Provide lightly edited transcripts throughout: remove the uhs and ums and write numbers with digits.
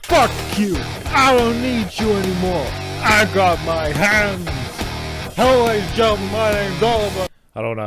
Fuck you! I don't need you anymore! I got my hands! Hello ladies and gentlemen, my name's Oliver! I don't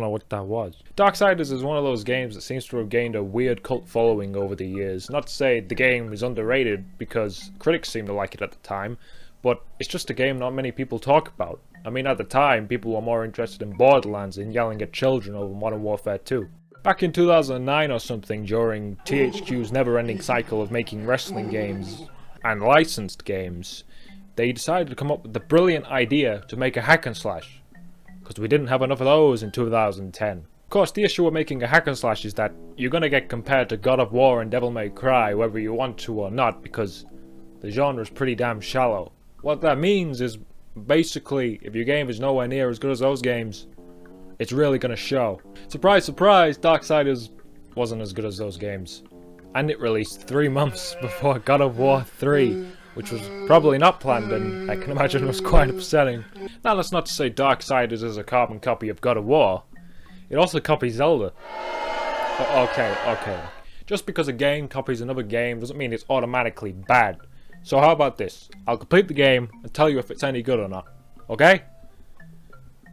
know what that was. Darksiders is one of those games that seems to have gained a weird cult following over the years. Not to say the game is underrated, because critics seem to like it at the time, but it's just a game not many people talk about. I mean, at the time, people were more interested in Borderlands than yelling at children over Modern Warfare 2. Back in 2009 or something, during THQ's never-ending cycle of making wrestling games and licensed games, they decided to come up with the brilliant idea to make a hack and slash, because we didn't have enough of those in 2010. Of course, the issue with making a hack and slash is that you're gonna get compared to God of War and Devil May Cry whether you want to or not, because the genre is pretty damn shallow. What that means is, basically, if your game is nowhere near as good as those games, it's really gonna show. Surprise, surprise, Darksiders wasn't as good as those games. And it released 3 months before God of War 3, which was probably not planned, and I can imagine was quite upsetting. Now, that's not to say Darksiders is a carbon copy of God of War. It also copies Zelda. Okay. Just because a game copies another game doesn't mean it's automatically bad. So how about this? I'll complete the game and tell you if it's any good or not. Okay?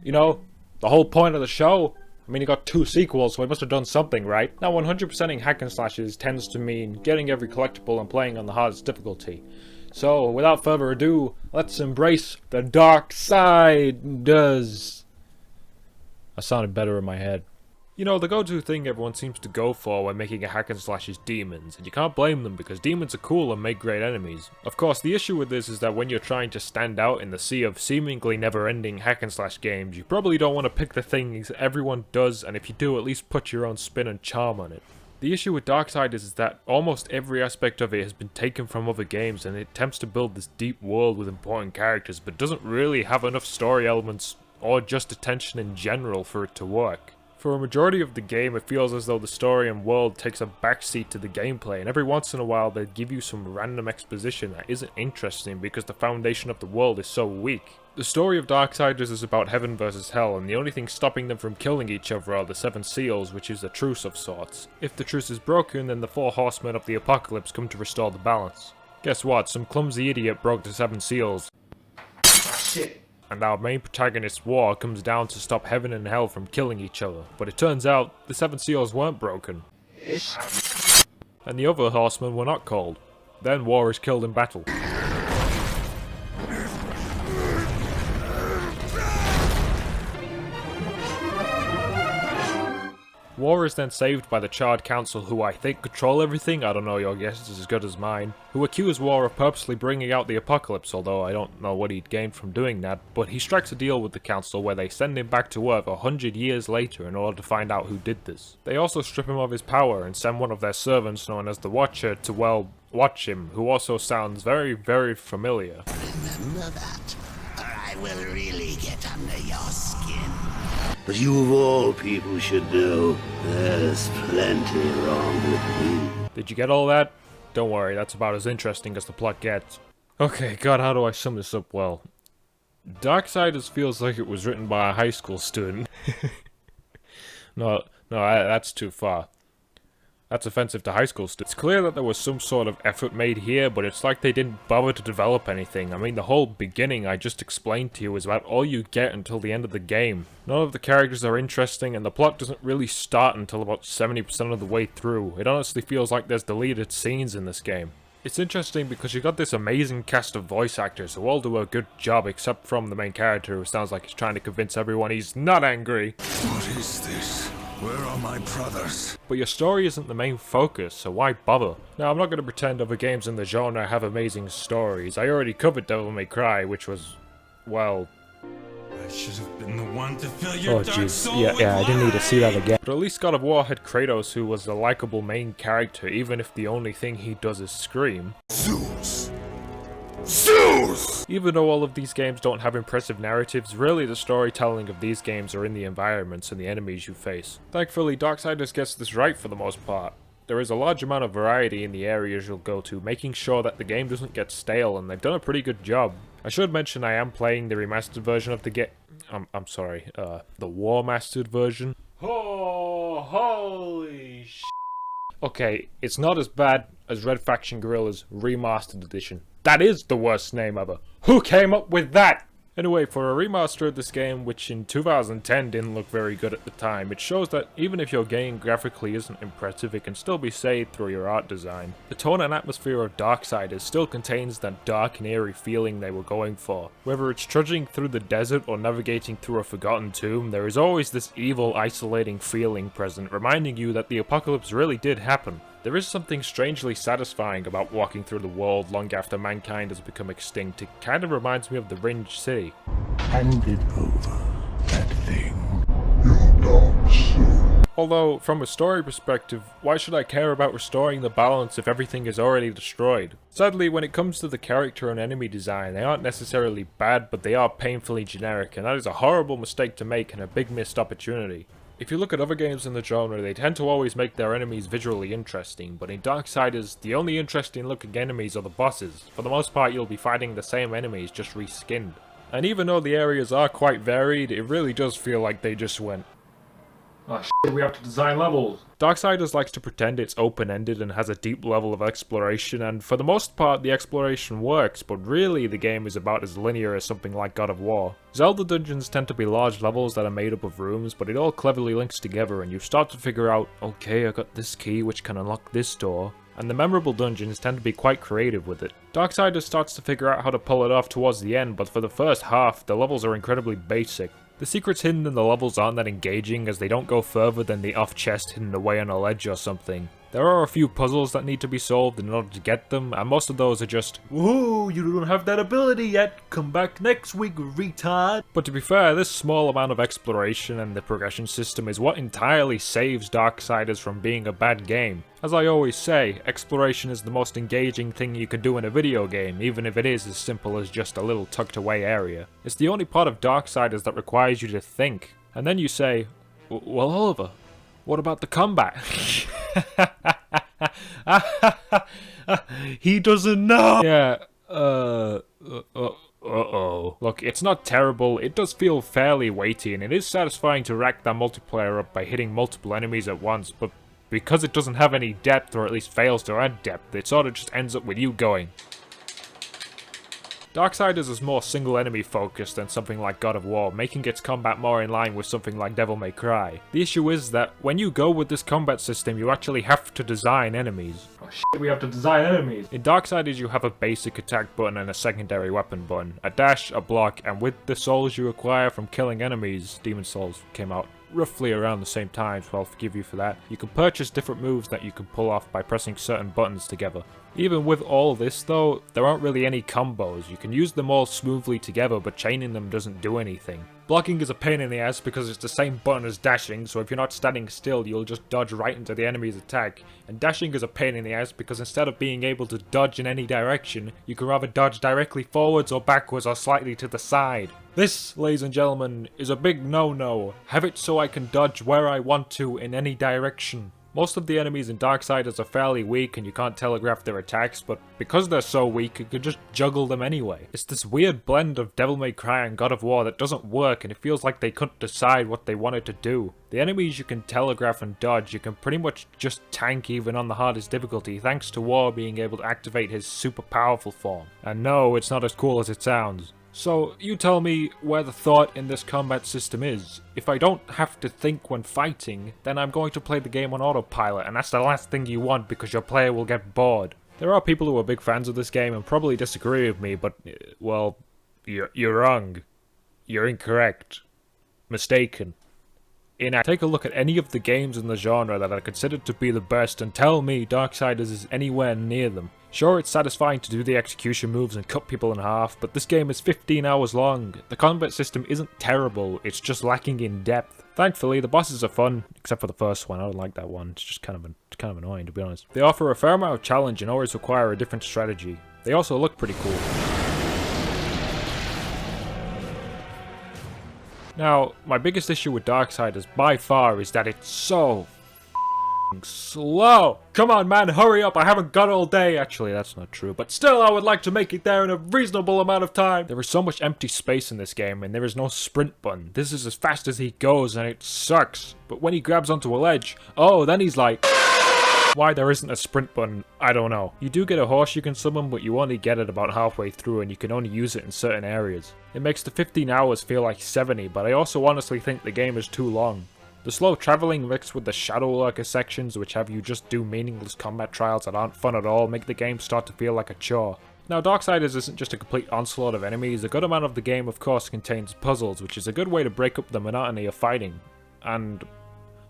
You know, the whole point of the show? I mean, you got 2 sequels, so it must have done something, right? Now, 100%ing hack and slashes tends to mean getting every collectible and playing on the hardest difficulty. So, without further ado, let's embrace the dark side. That sounded better in my head. You know, the go-to thing everyone seems to go for when making a hack and slash is demons, and you can't blame them because demons are cool and make great enemies. Of course, the issue with this is that when you're trying to stand out in the sea of seemingly never-ending hack and slash games, you probably don't want to pick the things everyone does, and if you do, at least put your own spin and charm on it. The issue with Darksiders is that almost every aspect of it has been taken from other games, and it attempts to build this deep world with important characters, but doesn't really have enough story elements or just attention in general for it to work. For a majority of the game, it feels as though the story and world takes a backseat to the gameplay, and every once in a while they give you some random exposition that isn't interesting because the foundation of the world is so weak. The story of Darksiders is about heaven versus hell, and the only thing stopping them from killing each other are the 7 seals, which is a truce of sorts. If the truce is broken, then the 4 horsemen of the apocalypse come to restore the balance. Guess what? Some clumsy idiot broke the 7 seals. Shit. And our main protagonist's war comes down to stop heaven and hell from killing each other. But it turns out, the 7 seals weren't broken. And the other horsemen were not called. Then war is killed in battle. War is then saved by the Charred Council, who I think control everything. I don't know, your guess is as good as mine. Who accuse War of purposely bringing out the apocalypse, although I don't know what he'd gained from doing that. But he strikes a deal with the Council where they send him back to Earth 100 years later in order to find out who did this. They also strip him of his power and send one of their servants known as the Watcher to, well, watch him, who also sounds very, very familiar. Remember that, or I will really get under your skin. But you of all people should know, there's plenty wrong with me. Did you get all that? Don't worry, that's about as interesting as the plot gets. Okay, God, how do I sum this up well? Darksiders feels like it was written by a high school student. No, that's too far. That's offensive to high school students. It's clear that there was some sort of effort made here, but it's like they didn't bother to develop anything. I mean, the whole beginning I just explained to you is about all you get until the end of the game. None of the characters are interesting, and the plot doesn't really start until about 70% of the way through. It honestly feels like there's deleted scenes in this game. It's interesting because you got this amazing cast of voice actors who all do a good job, except from the main character who sounds like he's trying to convince everyone he's not angry. What is this? Where are my brothers? But your story isn't the main focus, so why bother? Now, I'm not going to pretend other games in the genre have amazing stories. I already covered Devil May Cry, which was, well... I should have been the one to fill your dark soul with yeah, I didn't need to see that light. again. But at least God of War had Kratos, who was a likable main character, even if the only thing he does is scream. Zeus! Zeus! Even though all of these games don't have impressive narratives, really the storytelling of these games are in the environments and the enemies you face. Thankfully, Darksiders gets this right for the most part. There is a large amount of variety in the areas you'll go to, making sure that the game doesn't get stale, and they've done a pretty good job. I should mention I am playing the remastered version of the game. I'm sorry, the War Mastered version. Oh, holy sh**. Okay, it's not as bad as Red Faction Guerrilla's Remastered Edition. That is the worst name ever. Who came up with that? Anyway, for a remaster of this game, which in 2010 didn't look very good at the time, it shows that even if your game graphically isn't impressive, it can still be saved through your art design. The tone and atmosphere of Darksiders still contains that dark and eerie feeling they were going for. Whether it's trudging through the desert or navigating through a forgotten tomb, there is always this evil, isolating feeling present, reminding you that the apocalypse really did happen. There is something strangely satisfying about walking through the world long after mankind has become extinct. It kind of reminds me of the Ringed City. Hand it over, that thing. Your dark soul. Although, from a story perspective, why should I care about restoring the balance if everything is already destroyed? Sadly, when it comes to the character and enemy design, they aren't necessarily bad, but they are painfully generic, and that is a horrible mistake to make and a big missed opportunity. If you look at other games in the genre, they tend to always make their enemies visually interesting, but in Darksiders, the only interesting looking enemies are the bosses. For the most part, you'll be fighting the same enemies, just reskinned. And even though the areas are quite varied, it really does feel like they just went, "Oh shit, we have to design levels." Darksiders likes to pretend it's open-ended and has a deep level of exploration, and for the most part the exploration works, but really the game is about as linear as something like God of War. Zelda dungeons tend to be large levels that are made up of rooms, but it all cleverly links together and you start to figure out, okay, I got this key which can unlock this door. And the memorable dungeons tend to be quite creative with it. Darksiders starts to figure out how to pull it off towards the end, but for the first half, the levels are incredibly basic. The secrets hidden in the levels aren't that engaging, as they don't go further than the off chest hidden away on a ledge or something. There are a few puzzles that need to be solved in order to get them, and most of those are just, "Whoa, you don't have that ability yet, come back next week, retard." But to be fair, this small amount of exploration and the progression system is what entirely saves Darksiders from being a bad game. As I always say, exploration is the most engaging thing you can do in a video game, even if it is as simple as just a little tucked away area. It's the only part of Darksiders that requires you to think. And then you say, "Well, Oliver, what about the combat?" He doesn't know! Yeah, uh-oh. Look, it's not terrible, it does feel fairly weighty, and it is satisfying to rack that multiplayer up by hitting multiple enemies at once, but because it doesn't have any depth, or at least fails to add depth, it sort of just ends up with you going. Darksiders is more single enemy focused than something like God of War, making its combat more in line with something like Devil May Cry. The issue is that when you go with this combat system, you actually have to design enemies. Oh shit, we have to design enemies! In Darksiders you have a basic attack button and a secondary weapon button, a dash, a block, and with the souls you acquire from killing enemies, Demon Souls came out roughly around the same time, so I'll forgive you for that. You can purchase different moves that you can pull off by pressing certain buttons together. Even with all this though, there aren't really any combos. You can use them all smoothly together, but chaining them doesn't do anything. Blocking is a pain in the ass because it's the same button as dashing, so if you're not standing still, you'll just dodge right into the enemy's attack. And dashing is a pain in the ass because instead of being able to dodge in any direction, you can rather dodge directly forwards or backwards or slightly to the side. This, ladies and gentlemen, is a big no-no. Have it so I can dodge where I want to in any direction. Most of the enemies in Darksiders are fairly weak and you can't telegraph their attacks, but because they're so weak, you can just juggle them anyway. It's this weird blend of Devil May Cry and God of War that doesn't work, and it feels like they couldn't decide what they wanted to do. The enemies you can telegraph and dodge, you can pretty much just tank even on the hardest difficulty, thanks to War being able to activate his super powerful form. And no, it's not as cool as it sounds. So, you tell me where the thought in this combat system is. If I don't have to think when fighting, then I'm going to play the game on autopilot, and that's the last thing you want because your player will get bored. There are people who are big fans of this game and probably disagree with me, but, well, you're wrong. You're incorrect. Mistaken. Take a look at any of the games in the genre that are considered to be the best and tell me Darksiders is anywhere near them. Sure, it's satisfying to do the execution moves and cut people in half, but this game is 15 hours long. The combat system isn't terrible, it's just lacking in depth. Thankfully, the bosses are fun, except for the first one. I don't like that one. It's just kind of annoying, to be honest. They offer a fair amount of challenge and always require a different strategy. They also look pretty cool. Now, my biggest issue with Darksiders by far is that it's so slow. Come on, man, hurry up. I haven't got all day. Actually, that's not true, but still, I would like to make it there in a reasonable amount of time. There is so much empty space in this game, and there is no sprint button. This is as fast as he goes, and it sucks. But when he grabs onto a ledge, oh, then he's like... Why there isn't a sprint button, I don't know. You do get a horse you can summon, but you only get it about halfway through and you can only use it in certain areas. It makes the 15 hours feel like 70, but I also honestly think the game is too long. The slow travelling mixed with the Shadow Lurker sections, which have you just do meaningless combat trials that aren't fun at all, make the game start to feel like a chore. Now, Darksiders isn't just a complete onslaught of enemies. A good amount of the game, of course, contains puzzles, which is a good way to break up the monotony of fighting. And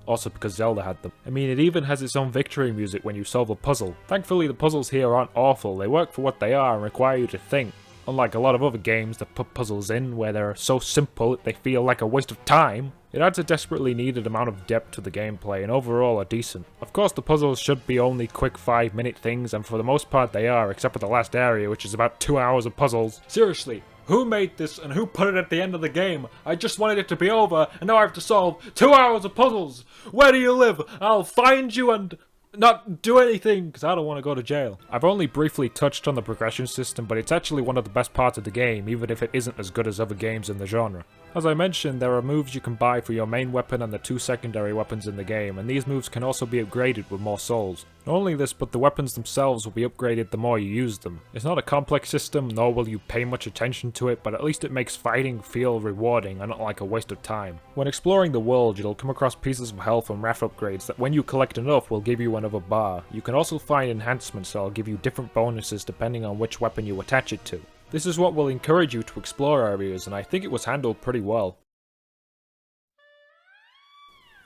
also because Zelda had them. I mean, it even has its own victory music when you solve a puzzle. Thankfully, the puzzles here aren't awful. They work for what they are and require you to think. Unlike a lot of other games that put puzzles in where they're so simple that they feel like a waste of time, it adds a desperately needed amount of depth to the gameplay and overall are decent. Of course the puzzles should be only quick 5-minute things, and for the most part they are, except for the last area, which is about 2 hours of puzzles. Seriously, who made this and who put it at the end of the game? I just wanted it to be over and now I have to solve 2 hours of puzzles! Where do you live? I'll find you and not do anything, because I don't want to go to jail. I've only briefly touched on the progression system, but it's actually one of the best parts of the game, even if it isn't as good as other games in the genre. As I mentioned, there are moves you can buy for your main weapon and the 2 secondary weapons in the game, and these moves can also be upgraded with more souls. Not only this, but the weapons themselves will be upgraded the more you use them. It's not a complex system, nor will you pay much attention to it, but at least it makes fighting feel rewarding and not like a waste of time. When exploring the world, you'll come across pieces of health and wrath upgrades that when you collect enough will give you another bar. You can also find enhancements that will give you different bonuses depending on which weapon you attach it to. This is what will encourage you to explore areas, and I think it was handled pretty well.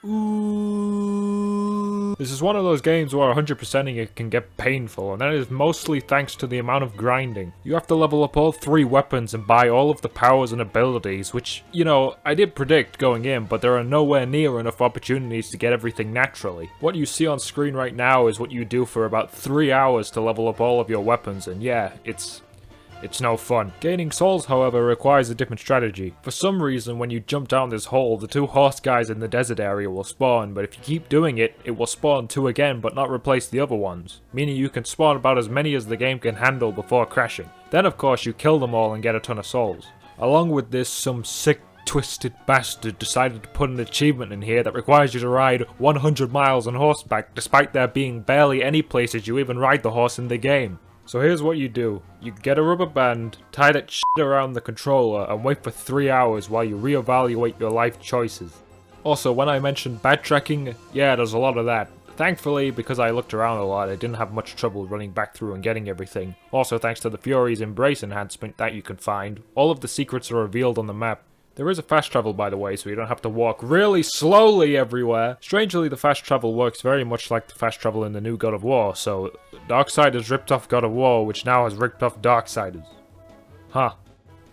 Ooh. This is one of those games where 100%ing it can get painful, and that is mostly thanks to the amount of grinding. You have to level up all 3 weapons and buy all of the powers and abilities, which, you know, I did predict going in, but there are nowhere near enough opportunities to get everything naturally. What you see on screen right now is what you do for about 3 hours to level up all of your weapons, and yeah, it's no fun. Gaining souls, however, requires a different strategy. For some reason, when you jump down this hole, the 2 horse guys in the desert area will spawn, but if you keep doing it, it will spawn 2 again but not replace the other ones, meaning you can spawn about as many as the game can handle before crashing. Then of course you kill them all and get a ton of souls. Along with this, some sick twisted bastard decided to put an achievement in here that requires you to ride 100 miles on horseback despite there being barely any places you even ride the horse in the game. So here's what you do. You get a rubber band, tie that shit around the controller, and wait for 3 hours while you reevaluate your life choices. Also, when I mentioned backtracking, yeah, there's a lot of that. Thankfully, because I looked around a lot, I didn't have much trouble running back through and getting everything. Also, thanks to the Fury's Embrace enhancement that you can find, all of the secrets are revealed on the map. There is a fast travel, by the way, so you don't have to walk really slowly everywhere. Strangely, the fast travel works very much like the fast travel in the new God of War, so Darksiders ripped off God of War, which now has ripped off Darksiders. Huh.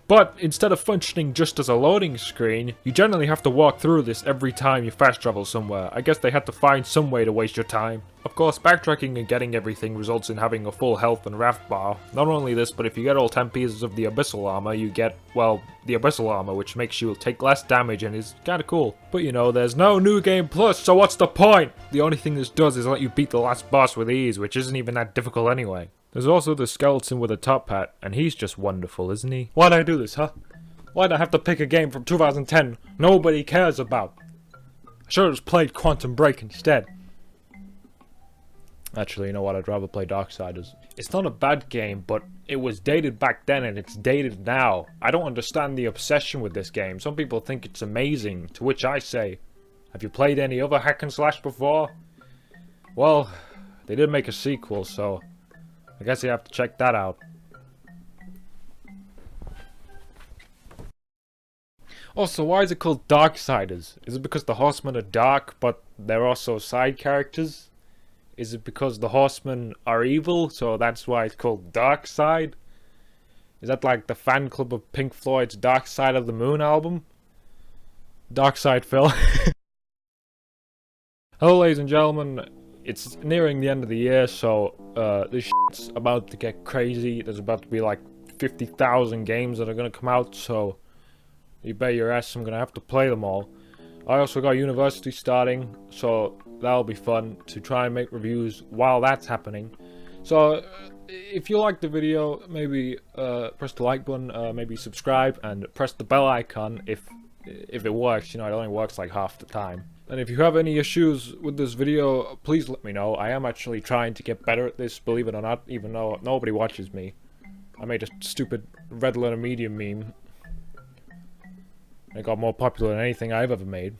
But instead of functioning just as a loading screen, you generally have to walk through this every time you fast travel somewhere. I guess they had to find some way to waste your time. Of course, backtracking and getting everything results in having a full health and wrath bar. Not only this, but if you get all 10 pieces of the Abyssal Armor, you get, well, the Abyssal Armor, which makes you take less damage and is kinda cool. But you know, there's no New Game Plus, so what's the point? The only thing this does is let you beat the last boss with ease, which isn't even that difficult anyway. There's also the skeleton with a top hat, and he's just wonderful, isn't he? Why'd I do this, huh? Why'd I have to pick a game from 2010 nobody cares about? I should've just played Quantum Break instead. Actually, you know what? I'd rather play Darksiders. It's not a bad game, but it was dated back then and it's dated now. I don't understand the obsession with this game. Some people think it's amazing, to which I say, have you played any other hack and slash before? Well, they did make a sequel, so I guess you have to check that out. Also, why is it called Darksiders? Is it because the horsemen are dark, but they're also side characters? Is it because the horsemen are evil, so that's why it's called Darkside? Is that like the fan club of Pink Floyd's Dark Side of the Moon album? Darkside, Phil. Hello, ladies and gentlemen. It's nearing the end of the year, so this shit's about to get crazy. There's about to be like 50,000 games that are going to come out, so you bet your ass I'm going to have to play them all. I also got university starting, so that'll be fun to try and make reviews while that's happening. So if you liked the video, maybe press the like button, maybe subscribe, and press the bell icon if it works. You know, it only works like half the time. And if you have any issues with this video, please let me know. I am actually trying to get better at this, believe it or not, even though nobody watches me. I made a stupid red letter medium meme. It got more popular than anything I've ever made.